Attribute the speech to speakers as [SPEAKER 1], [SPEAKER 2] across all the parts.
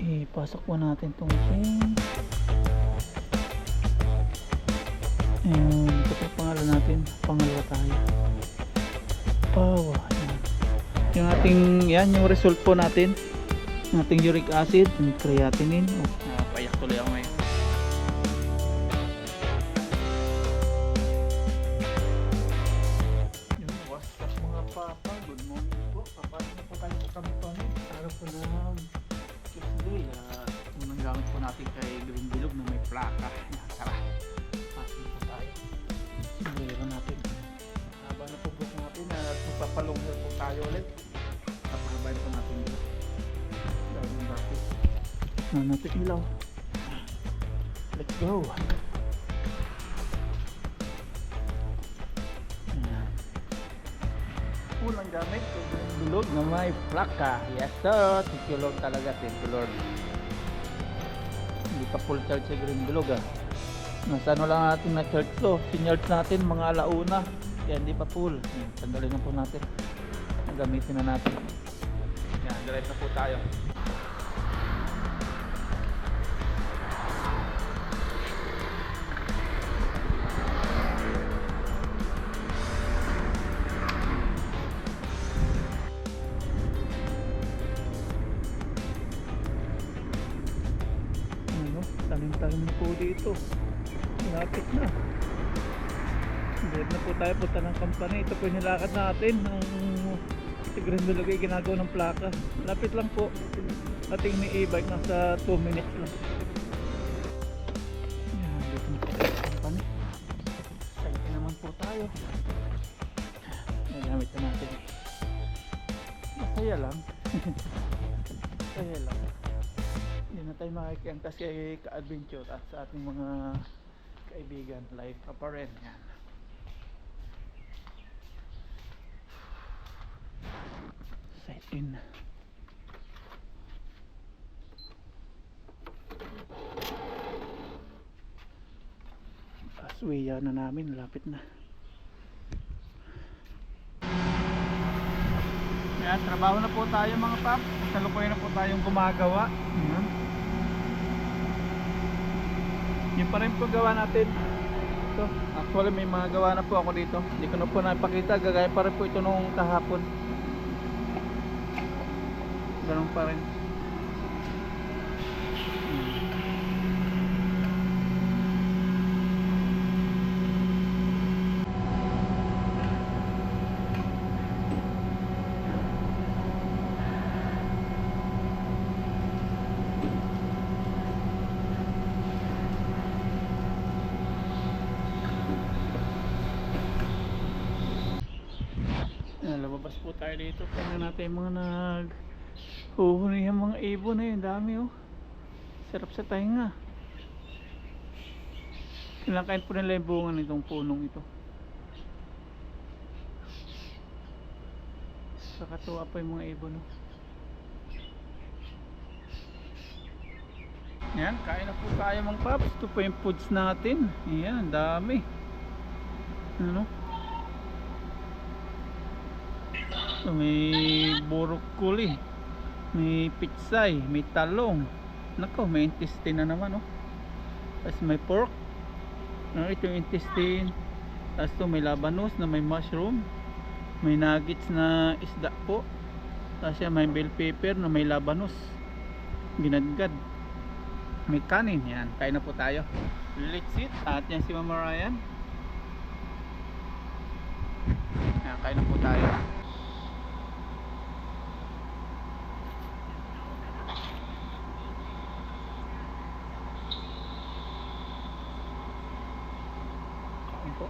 [SPEAKER 1] Ipasok po natin itong chain. And ito po pangalan natin. Pangalawa tayo. Power. Yung ating, yan yung result po natin. Yung ating uric acid, yung creatinine. Payak tuloy ako ngayon. Yung what's up mga papa, good morning po. Papasok na po tayo sa company. Araw po ng Tuesday. Unang gamit po natin kay Green Bilog na may plaka. Tara, pasok po tayo. Meron natin. Haba na po book natin at magpapalong po tayo ulit. Papahabayin po natin dito. Dahil yung bakit. Natin ilaw. Let's go. Ayan. Unang gamit kay Green Bilog na may plaka. Yes sir. Thank you Lord talaga. Thank you Lord. Hindi pa full charge sa Green Bilog ah. Nasa ano lang natin na charge to. Sinyarge natin mga alauna. Kaya hindi pa full. Sandali na po natin. Gamitin na natin. Yan, drive na po tayo. Ano, talim-talim na po dito. Lapit na. Diyan na po tayo punta ng company. Ito po yung nilakad natin. Ang Green Bilog ay ginagawa ng plaka. Lapit lang po. Ating may e-bike nasa 2 minutes lang. Yan, dito na po tayo sa company. Excited naman po tayo. Nagamit na natin. Masaya lang. Masaya lang. Hindi na tayo makikiangkas kay ka-adventure at sa ating mga kaibigan. Live ka pa rin. Yan. Exciting. Aswaya na namin, lapit na. Yan, trabaho na po tayo mga pap. Kasalukuyan na po tayong gumagawa. Yan. Yung pa rin po gawa natin. Ito, actually may mga gawa na po ako dito. Hindi ko na po napakita, gagaya pa rin po ito nung kahapon. Ganun pa rin. Lumabas po tayo dito. Tingnan natin yung mga huhuni yung mga ibon na yun. Dami oh. Sarap sa tainga. Kinakain po nila yung bunga nitong punong ito. Kakatuwa pa yung mga ibon oh. Yan, kain na po tayo mga paps. Ito po yung foods natin. Yan, dami. Ano? So, may broccoli, may pitsay, may talong. Nako, may intestine na naman oh. Tapos may pork. Ito yung intestine. Tapos ito may labanos na may mushroom. May nuggets na isda po. Tapos yan, may bell pepper na may labanos. Ginadgad. May kanin. Yan, kain na po tayo. Let's eat. At yan si Mama Ryan. Yan, kain na po tayo. Po.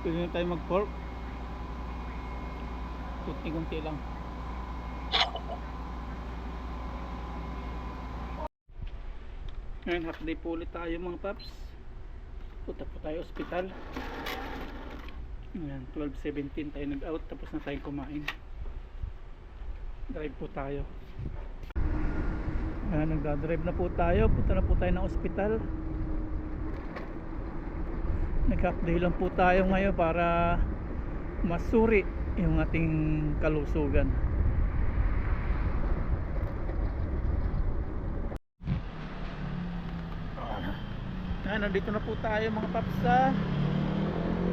[SPEAKER 1] Pwede na tayo mag-pork. kunti-kunti lang. Ngayon half day po ulit tayo mga paps. Punta po tayo ospital. Ayan, 12:17 tayo nag out, tapos na tayong kumain. Drive po tayo. Ayan, nagdadrive na po tayo. Punta na po tayo ng ospital. Nag-update lang po tayo ngayon para masuri yung ating kalusugan. Ayan, nandito na po tayo mga paps sa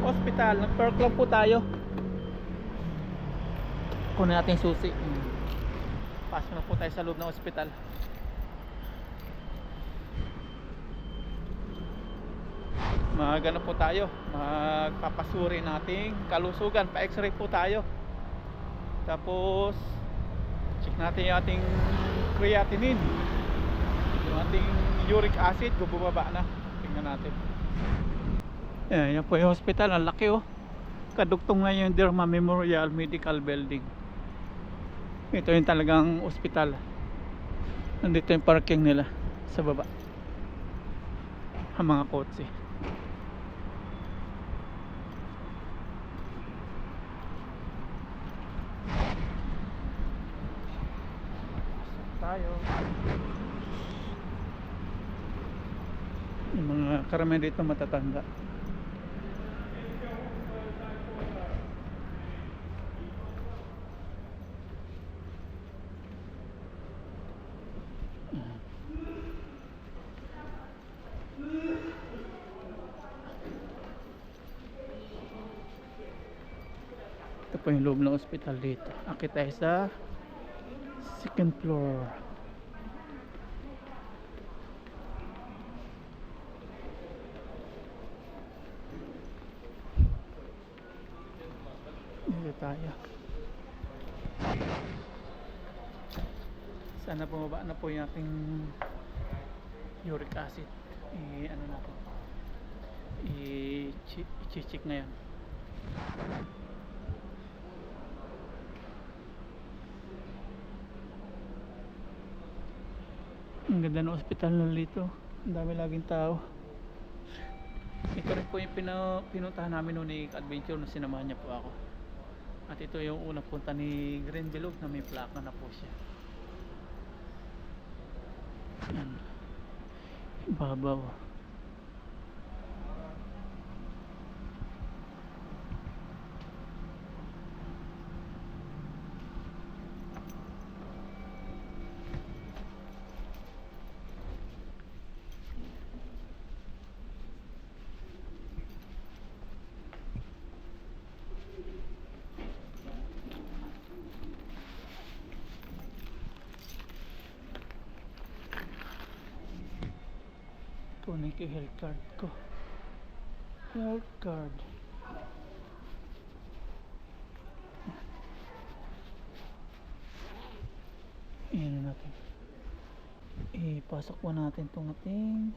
[SPEAKER 1] ospital. Nag-park lang po tayo. Kunin natin yung susi. Pasok na po tayo sa loob ng ospital. Magano po tayo, magpapasuri nating kalusugan, pa x-ray po tayo. Tapos check natin yung ating creatinine, yung ating uric acid, bubaba na. Tingnan natin. Yan po yung hospital, ang laki oh. Kadugtong na yung Derma Memorial Medical Building. Ito yung talagang ospital. Nandito yung parking nila sa baba, ang mga kotse. Tayo. Yung mga karamihan dito matatanda. Ito po yung loob ng ospital dito. Akit tayo sa second floor. Dito tayo. Sana bumaba na po yung ating uric acid. Ano natin, i-check na yan. Ang ganda ng ospital na dito. Ang dami laging tao. Ito rin po yung pinuntahan namin noon ni Adventure na sinamahan niya po ako. At ito yung unang punta ni Green Bilog na may plaka na po siya. Yan. Babaw. Kunin ko yung health card ko. Health card. Ayan natin. Ipasok po natin itong ating.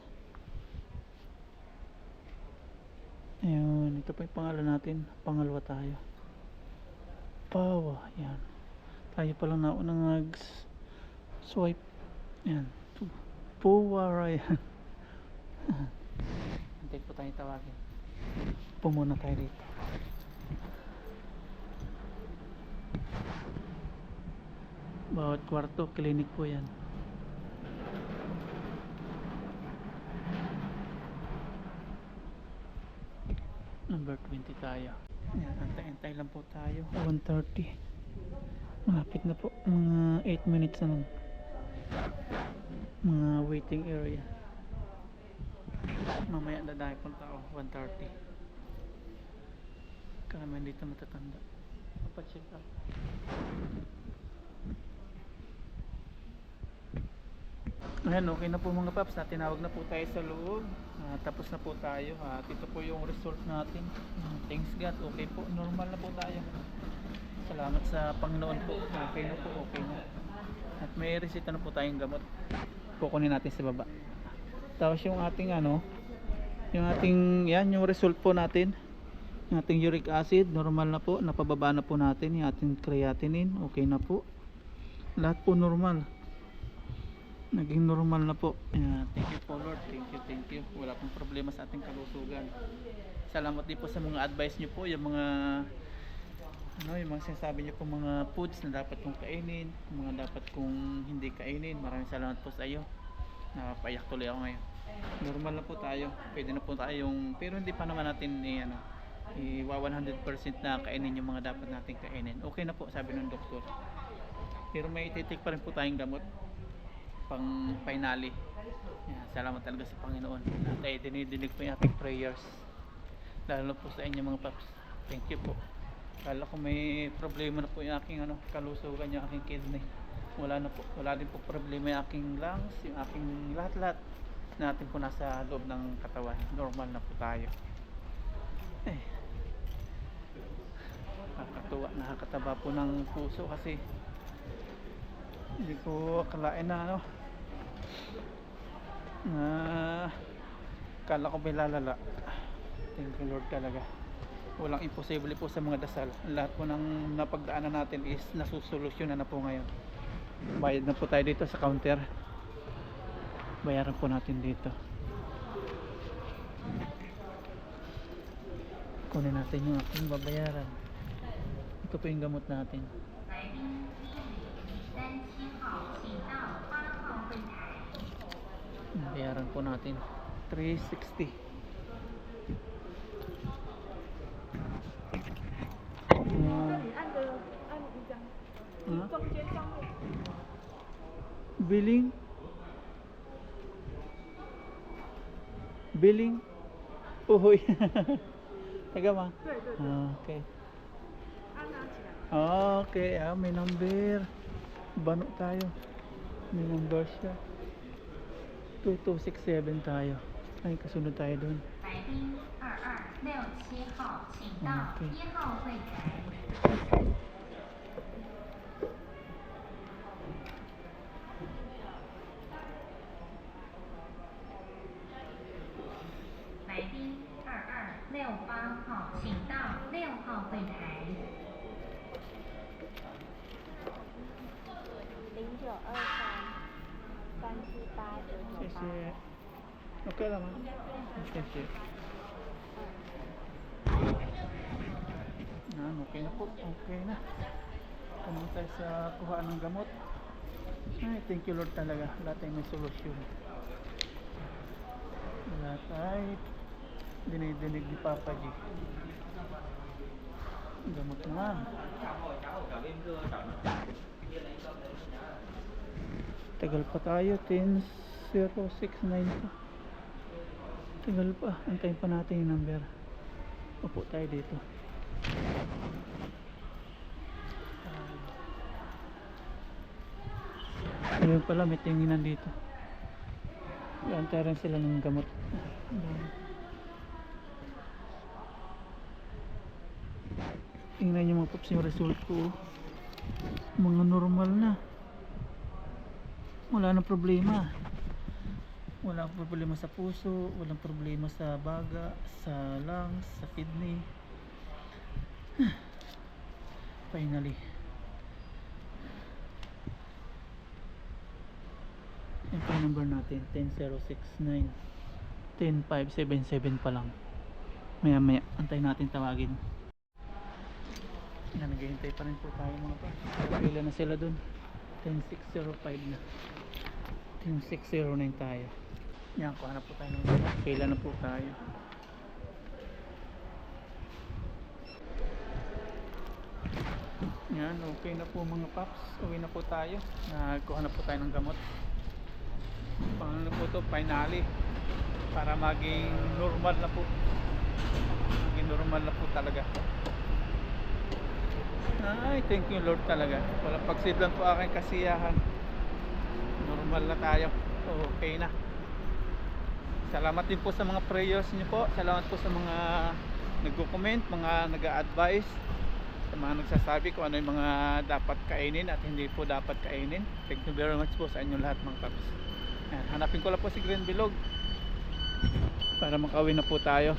[SPEAKER 1] Ayun, ito pa yung pangalan natin. Pangalawa tayo. Pawa, yan. Tayo palang naunang nag-swipe. Yan. Puwara yan. Hintay po tayo tawagin. Pumuna tayo dito. Bawat kwarto, clinic po yan. Number 20 tayo. Ayan, antay-antay lang po tayo. 1:30. Malapit na po. Mga 8 minutes na lang. Mga waiting area. Mamaya dadahay pong tao. 1:30. Kami dito matatanda. Papacheck up. Ayan, okay na po mga paps. Tinawag na po tayo sa loob. Tapos na po tayo. At ito po yung result natin. Thanks God. Okay po. Normal na po tayo. Salamat sa Panginoon po. Okay na po. Okay na. At may resita na po tayong gamot. Kukunin natin sa baba. Tapos yung ating yung ating, yan yung result po natin. Yung ating uric acid, normal na po. Napababa na po natin. Yung ating creatinine, okay na po. Lahat po normal. Naging normal na po. Thank you po Lord. Thank you. Wala pong problema sa ating kalusugan. Salamat din po sa mga advice nyo po. Yung mga yung mga sinasabi nyo po, mga foods na dapat kong kainin, mga dapat kong hindi kainin. Maraming salamat po sa iyo. Napaiyak tuloy ako ngayon. Normal na po tayo. Pwede na po tayong, pero hindi pa naman natin iwa 100% na kainin yung mga dapat natin kainin. Okay na po, sabi ng doktor. Pero may ititik pa rin po tayong gamot pang finally. Salamat talaga sa Panginoon. At ay dinidinig po yung ating prayers. Lalo po sa inyo mga paps. Thank you po. Kala ko may problema na po yung aking kalusugan, yung aking kidney. Wala na po. Wala din po problema yung aking lungs, yung aking lahat-lahat natin po nasa loob ng katawan. Normal na po tayo. Nakakatuwa, nakakataba po ng puso kasi hindi ko akalain na kala ko may lalala. Thank you Lord talaga. Walang imposible po sa mga dasal. Lahat po ng napagdaanan natin is nasusolusyonan na po ngayon. Bayad na po tayo dito sa counter. Bayaran po natin dito. Kunin natin yung ating babayaran. Ito po yung gamot natin. Bayaran po natin 360. Billing uhoy. Taga ma? Okay. Okay, may number. Bano tayo. May number siya. 2267 tayo. Ay, kasunod tayo doon. Okay lang ha. Okay. Okay na po. Okay na. Pumunta tayo sa kuhaan ng gamot. Ay, thank you Lord talaga. Lahat ay may solusyon. Lahat ay dinidinig ni Papa G. Gamot naman. Tagal pa tayo. 10:06:9 pa. Tagal pa. Antayin pa natin yung number. Upo tayo dito. Ayun pala, may tinginan dito. Antayin sila ng gamot. Tingnan nyo mga paps yung result ko. Mga normal na. Wala na problema. Walang problema sa puso, walang problema sa baga, sa lungs, sa kidney. Finally. Yan pa yung number natin, 10069 10577 pa lang. Maya antayin natin tawagin. Yan, naghihintay pa rin po tayo mga pa. Pila na sila dun. 10605 na. 10609 tayo. Yan, kuha na po tayo ng gamot. Pila na po tayo. Yan, okay na po mga paps. Uwi na po tayo. Kuha na po tayo ng gamot. Paano po ito? Finally. Para maging normal na po. Maging normal na po talaga. Ay, thank you Lord talaga. Walang pagsiblan po aking kasiyahan. Normal na tayo. Okay na. Salamat din po sa mga prayers niyo po. Salamat po sa mga nagko-comment, mga nag-a-advise, sa mga nagsasabi kung ano yung mga dapat kainin at hindi po dapat kainin. Thank you very much po sa inyo lahat mga paps. Hanapin ko lang po si Green Bilog para makauwi na po tayo.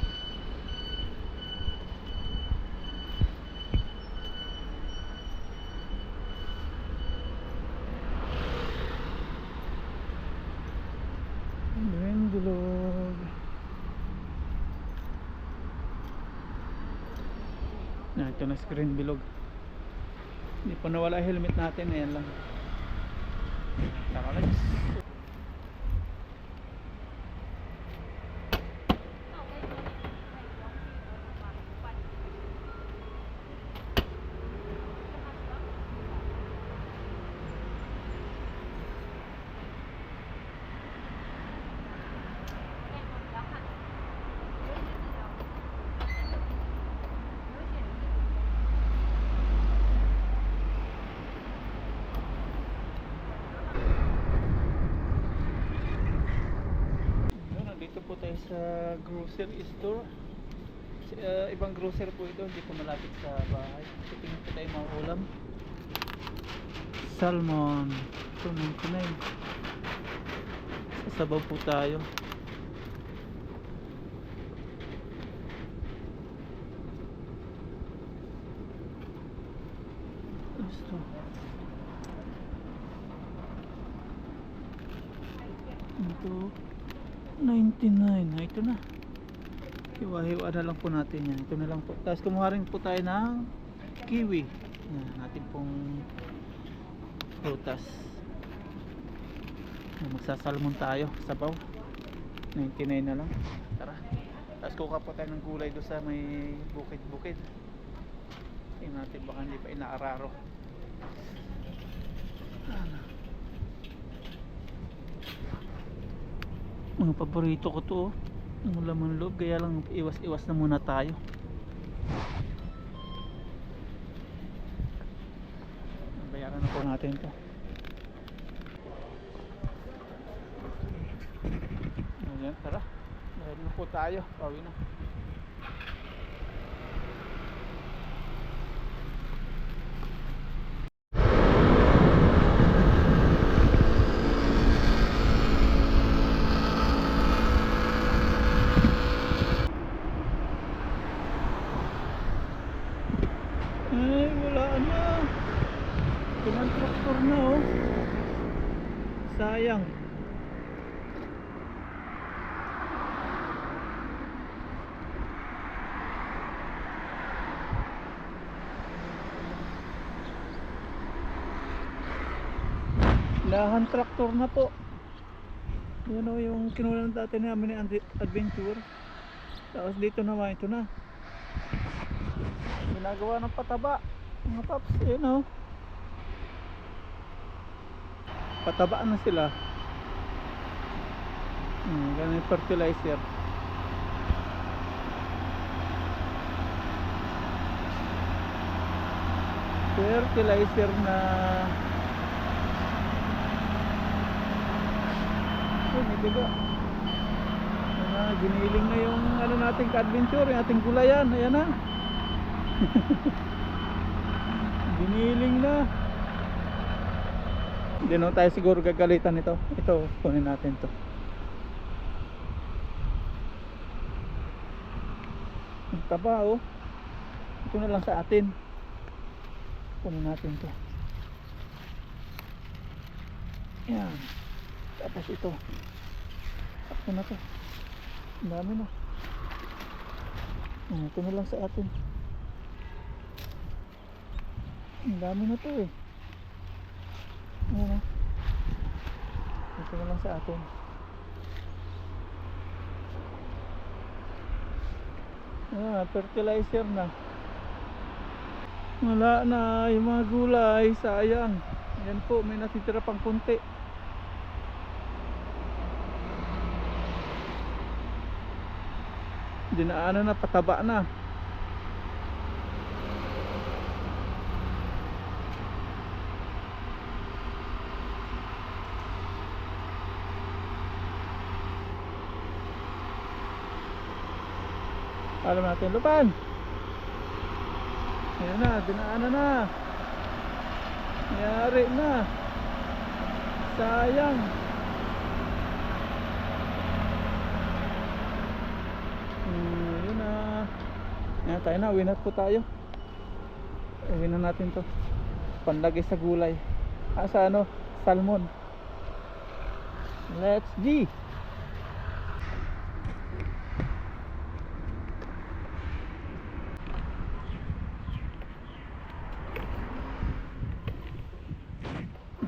[SPEAKER 1] Ito na screen bilog. Hindi pa nawala helmet natin. Ayan lang. Tara guys. Dito po tayo sa grocery store. Ibang grocery po ito, hindi po malapit sa bahay. Tingin po tayo mga ulam. Salmon. Ito, 99. Sasabaw po tayo. Gusto. Ito 99. Ito na. Hiwa-hiwa na lang po natin yan. Ito na lang po. Tapos kumuha rin po tayo ng kiwi. Yan, natin pong prutas. Magsasalmon tayo. Sabaw. 99 na lang. Tara. Tapos kuha po tayo ng gulay doon sa may bukid-bukid. Tingnan natin baka hindi pa inaararo. Mga paborito ko to, ang laman loob, kaya lang iwas-iwas na muna tayo. Bayaran na po natin to. Ayan, tara. Bayaran na po tayo, pauwi na. Ay, wala na. Pinag-traktor na oh. Sayang. Lahan traktor na po. Yan o yung kinulang dati namin ni Adventure. Tapos dito naman ito na. Ginagawa ng pataba mga paps, yun o. Pataba na sila. Ganun yung fertilizer. Fertilizer na diba? Giniling na yung ano nating ka-adventure, yung ating gulayan. Ayan na. Giniling na. Hindi na tayo siguro gagalitan ito. Ito, kunin natin to. Ang taba oh. Ito na lang sa atin. Kunin natin to. Ayan. Tapos ito. Ito na to. Ang dami na. Ito na lang sa atin. Ang dami na to eh. Ayan na. Ito na lang sa atin. Fertilizer na. Wala na yung mga gulay. Sayang. Ayan po, may natitira pang kunti. Dinaanan na, pataba na. Alam natin, lupan. Ayan na, dinaanan na. Nangyari na. Sayang. Yun na. Ayan tayo na, uwi na po tayo. Uwi na natin to. Panlagay sa gulay. Sa ano, salmon. Let's G.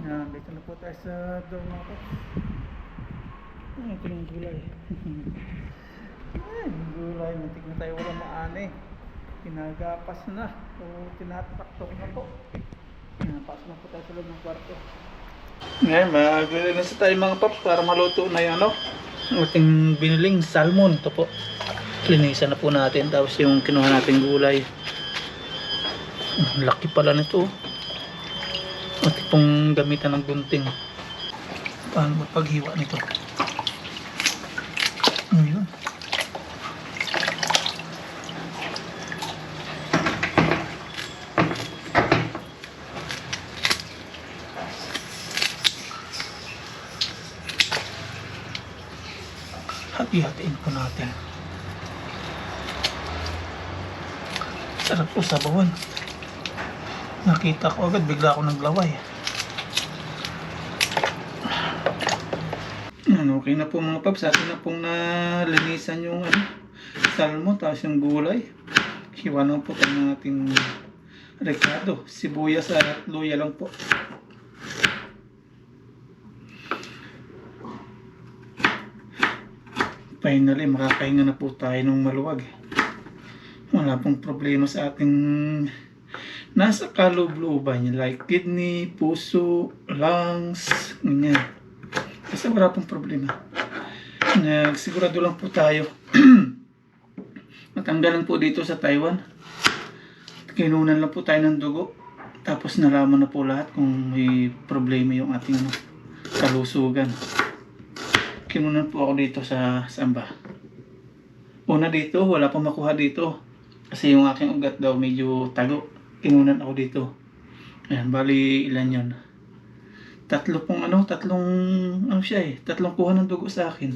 [SPEAKER 1] Yan, dito na po tayo sa door mga paps. Ito yung gulay. Ay, yung gulay, muntik na tayo walang maani. Pinagapas na o tinataktok na po. Pasok na po tayo sa loob ng kwarto. Ngayon, maglilinis tayo mga paps para maluto na yung ating biniling salmon. Ito po, linisan na po natin. Tapos yung kinuha natin gulay, laki pala nito. At itong gamitan ng gunting. Paano magpaghiwa nito? Ayun. Hati-hatiin po natin. Sarap po sabawan. Nakita ko agad, bigla ako naglaway. Okay na po mga paps, atin na pong nalinisan yung salmo, tapos yung gulay. Hiwa na po tayo ng ating rekado, sibuyas at luya lang po. Finally, makakahinga na po tayo ng maluwag. Wala pong problema sa ating nasa kaloob-looban, like kidney, puso, lungs, ganyan. Kasi wala pong problema. Sigurado lang po tayo. Matanggalan po dito sa Taiwan. Kinunan lang po tayo ng dugo. Tapos nalaman na po lahat kung may problema yung ating kalusugan. Kinunan po ako dito sa Samba. Una dito, wala pong makuha dito. Kasi yung aking ugat daw medyo tago. Kinunan ako dito. Ayan, bali ilan yun? Tatlong kuha ng dugo sa akin.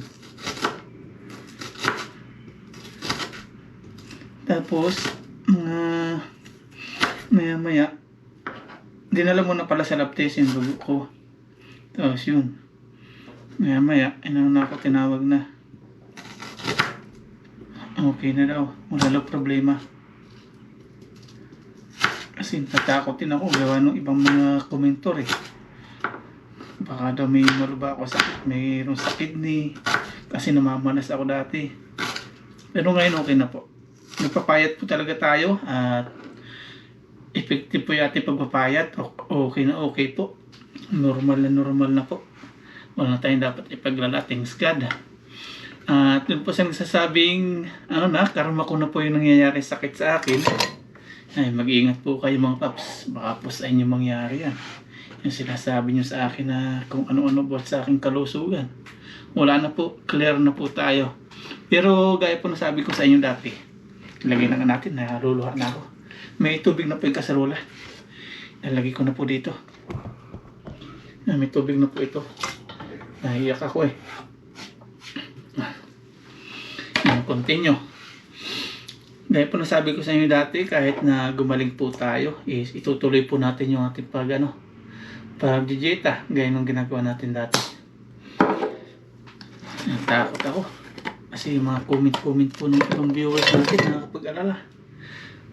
[SPEAKER 1] Tapos, maya, dinala mo na pala sa lab test yung dugo ko. Tapos yun. Maya, na ako tinawag na. Okay na daw. Wala lang problema. Kasi natatakot din ako gawa ng ibang mga komentor eh. Baka daw may maluba ako mayroon sa kidney kasi namamanas ako dati. Pero ngayon okay na po. Nagpapayat po talaga tayo at effective po yung ating pagpapayat. Okay na okay po. Normal na po. Wala na tayong dapat ipaglala. Thanks God. At yun po siya nagsasabing karma ko na po yung nangyayari sakit sa akin. Ay, mag-iingat po kayo mga paps. Baka po sa inyo mangyari yan. Yung sinasabi nyo sa akin na kung ano-ano buat sa aking kalusugan. Wala na po. Clear na po tayo. Pero gaya po nasabi ko sa inyo dati. Ilagay na nga natin. Naluluha na ako. May tubig na po yung kasarola. Nalagay ko na po dito. May tubig na po ito. Nahiyak ako eh. Continue. Dahil po nasabi ko sa inyo dati, kahit na gumaling po tayo, is itutuloy po natin yung ating pag-dieta, gaya ng ginagawa natin dati. Takot ako. Kasi yung mga comment po ng ibang viewers natin, nakakapag-alala.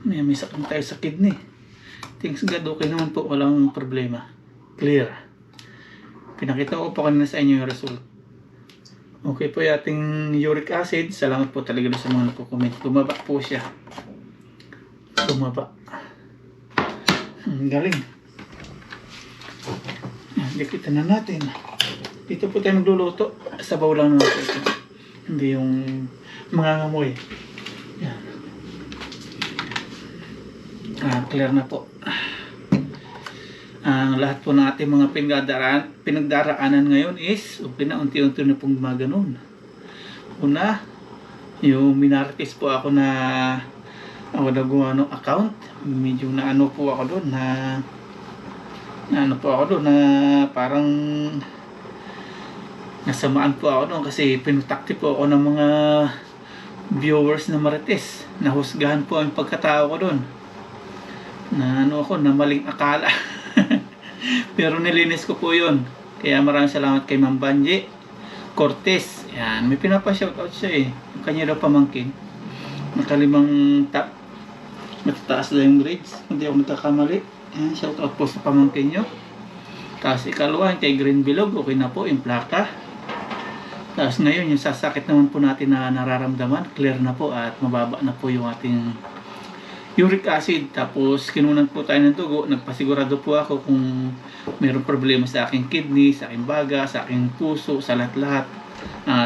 [SPEAKER 1] May sakit tayo sa kidney. Thanks God, okay naman po, walang problema. Clear. Pinakita ko po kanina sa inyo yung result. Okay po yung ating uric acid. Salamat po talaga sa mga nagko-comment. Tumaba po siya. Tumaba. Galing. Dikita na natin. Dito po tayo magluluto. Sabaw lang naman po ito. Hindi yung mga ngamoy. Yan. Clear na po. Ang lahat po ng ating mga pinagdaraanan ngayon is okay na, unti-unti na pong gumaganon. Una, yung minartis po ako na ako na gumawa ng account. Medyo naano po ako doon na parang nasamaan po ako doon kasi pinutakti po ako ng mga viewers na marites. Nahusgahan po ang pagkatao ko doon. Na maling akala. Pero nilinis ko po yun. Kaya maraming salamat kay Ma'am Banji Cortez. Yan, may pinapa-shoutout siya eh. Yung kanya daw pamangkin. Nakalimang top. Matataas na yung grades. Hindi ako nagkakamali. Yan, shoutout po sa pamangkin nyo. Tapos ikalawa, kay green bilog, okay na po yung plaka. Tapos ngayon, yung sasakit naman po natin na nararamdaman, clear na po at mababa na po yung ating uric acid. Tapos kinunan po tayo ng dugo, nagpasigurado po ako kung mayroong problema sa aking kidney, sa aking baga, sa aking puso, sa lahat-lahat.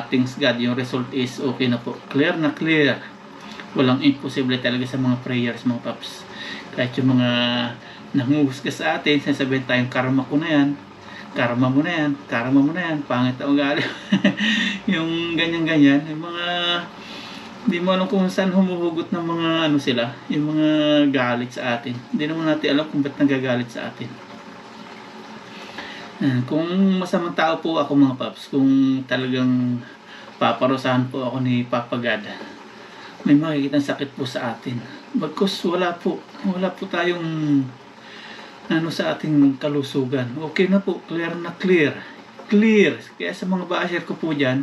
[SPEAKER 1] Thanks God, yung result is okay na po. Clear na clear. Walang imposible talaga sa mga prayers, mga paps. Kahit yung mga nanguhusga sa atin, sinasabihin tayong karma ko na yan, karma mo na yan, karma mo na yan, pangit na ugali. Yung ganyan-ganyan, yung mga hindi mo alam kung saan humuhugot ng mga ano sila, yung mga galit sa atin. Hindi naman natin alam kung ba't nagagalit sa atin. Kung masamang tao po ako, mga paps, kung talagang paparusahan po ako ni Papa God, may makikita sakit po sa atin. Bagkus wala po tayong ano sa ating kalusugan. Okay na po, clear na clear. Clear. Kaya sa mga basher ko po dyan,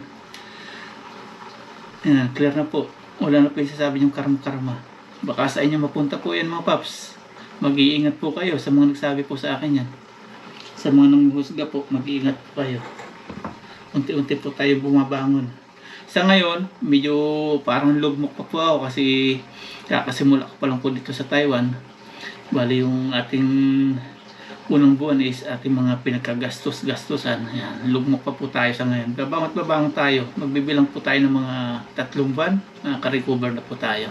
[SPEAKER 1] clear na po. Wala na po yung sasabi yung karma-karma. Baka sa inyo mapunta po yan, mga paps. Mag-iingat po kayo sa mga nagsabi po sa akin yan. Sa mga nanghusga po, mag-iingat po kayo. Unti-unti po tayo bumabangon. Sa ngayon, medyo parang lugmok pa po ako kasi kakasimula ko pa lang po dito sa Taiwan. Bali yung ating unang buwan is ating mga pinagkagastos-gastusan. Ayan, lugmok pa po tayo sa ngayon. Babangot tayo. Magbibilang po tayo ng mga 3 buwan. Naka-recover na po tayo.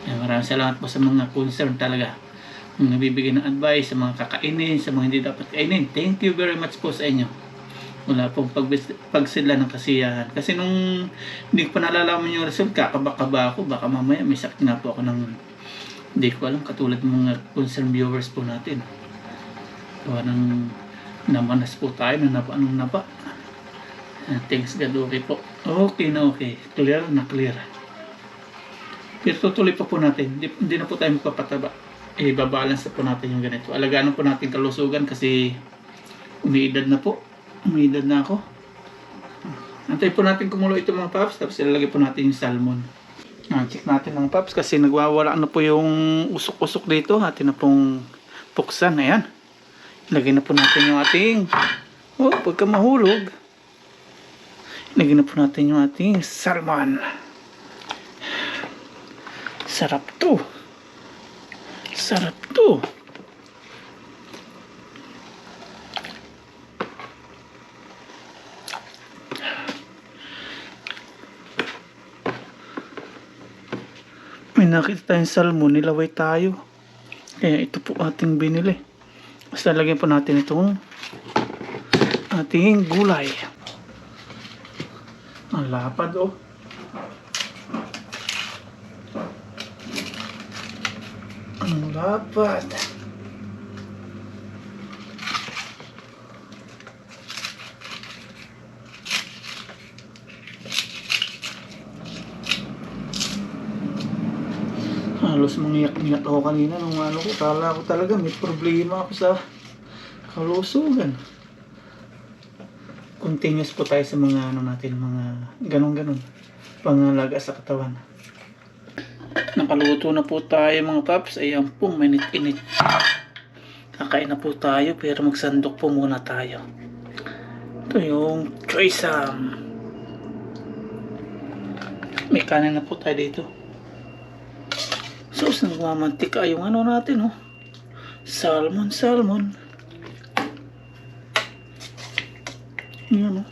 [SPEAKER 1] Ayan, maraming salamat po sa mga concern talaga. Mga nabibigay ng advice sa mga kakainin, sa mga hindi dapat kainin. Thank you very much po sa inyo. Wala pong pagsidla ng kasiyahan. Kasi nung hindi ko pa nalalaman yung result, kakaba-kaba ako. Baka mamaya may sakit na po ako ng hindi ko alam, katulad ng mga concerned viewers po natin. Gawa ng namanas po tayo na napa. Thanks God, okay po. Okay na okay. Clear na clear. Pero tutuloy pa po natin. Hindi na po tayo magpapataba. Babalance po natin yung ganito. Alagaan po natin kalusugan kasi umiidad na po. Umiidad na ako. Antay po natin kumulo ito, mga paps. Tapos ilalagay po natin yung salmon. Check natin mga paps kasi nagwawala na po yung usok-usok dito. Atin na pong puksan. Ayan. Ilagay na po natin yung ating pagka mahulog. Ilagay na po natin yung ating salmon. Sarap to. Sarap to. May nakita tayong salmon, nilaway tayo. Kaya ito po ating binili. Basta lagyan po natin itong ating gulay. Ang lapad oh. Ang lapad. Halos mangiyak-ngiyak ako kanina nung ano ko. Kala ko talaga may problema ako sa kalusugan. Continuous po tayo sa mga ano natin, mga ganon-ganon. Pangalaga sa katawan. Nakaluto na po tayo, mga paps. Ayan po, mainit-init. Kakain na po tayo pero magsandok po muna tayo. Ito yung choysam. May kanin na po tayo dito. So, nagmamantika yung ano natin, oh. Salmon. Yan, oh.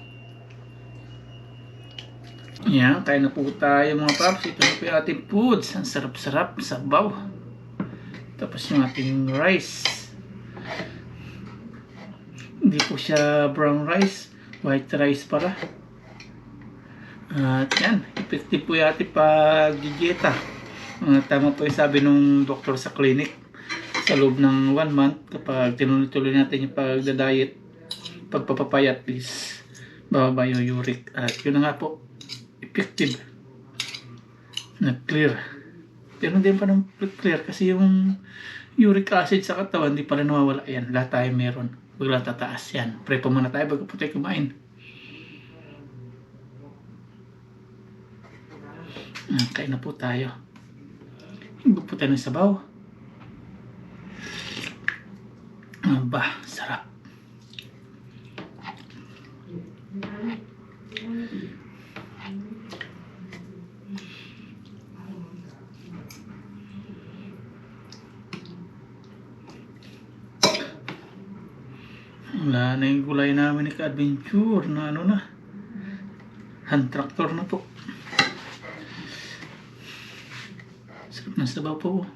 [SPEAKER 1] Yan, kain na po tayo, mga paps. Ito na po yung ating foods. Ang sarap-sarap, sabaw. Tapos yung ating rice. Hindi po siya brown rice. White rice para. At yan, effective po yung ating pag-dieta. Tama po yung sabi nung doktor sa clinic, sa loob ng 1 month kapag tinuloy-tuloy natin yung pagda-diet, pagpapapayat is bababa yung uric. At yun na nga po, effective na clear. Pero hindi pa nang clear kasi yung uric acid sa katawan hindi pa rin nawawala. Yan, lahat tayo meron, bigla tataas yan. Pray pa muna tayo bago po tayo kumain. Kain na po tayo. Hindi po tayo ng sabaw. Sarap. Wala na yung gulay namin ni ka-adventure na ano na. Hand tractor na po. Sarap ng sabaw po.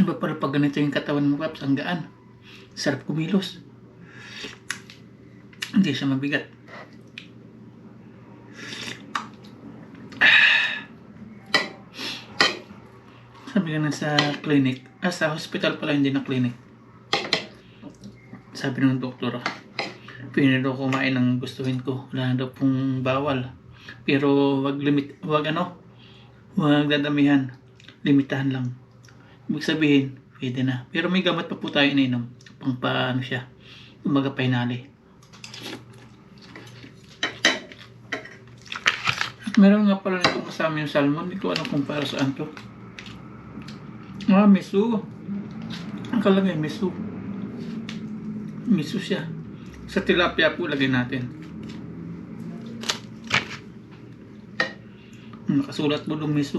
[SPEAKER 1] Iba pala pag ganito yung katawan mo, Paps, ang gaan. Sarap kumilos. Hindi siya mabigat. Sabi ka na sa clinic, sa hospital pala, hindi na clinic. Sabi ng doktor, pwede daw kumain ng gustuhin ko. Wala na daw pong bawal. Pero wag dadamihan. Limitahan lang. Ibig sabihin, pwede na. Pero may gamot pa po tayo ininom. Pang paano siya. Umaga painali. At meron nga pala nito kasama yung salmon. Hindi ko alam kung para saan to. Miso. Ang kalagay, miso. Miso siya. Sa tilapia po lagay natin. Nakasulat mo ng miso.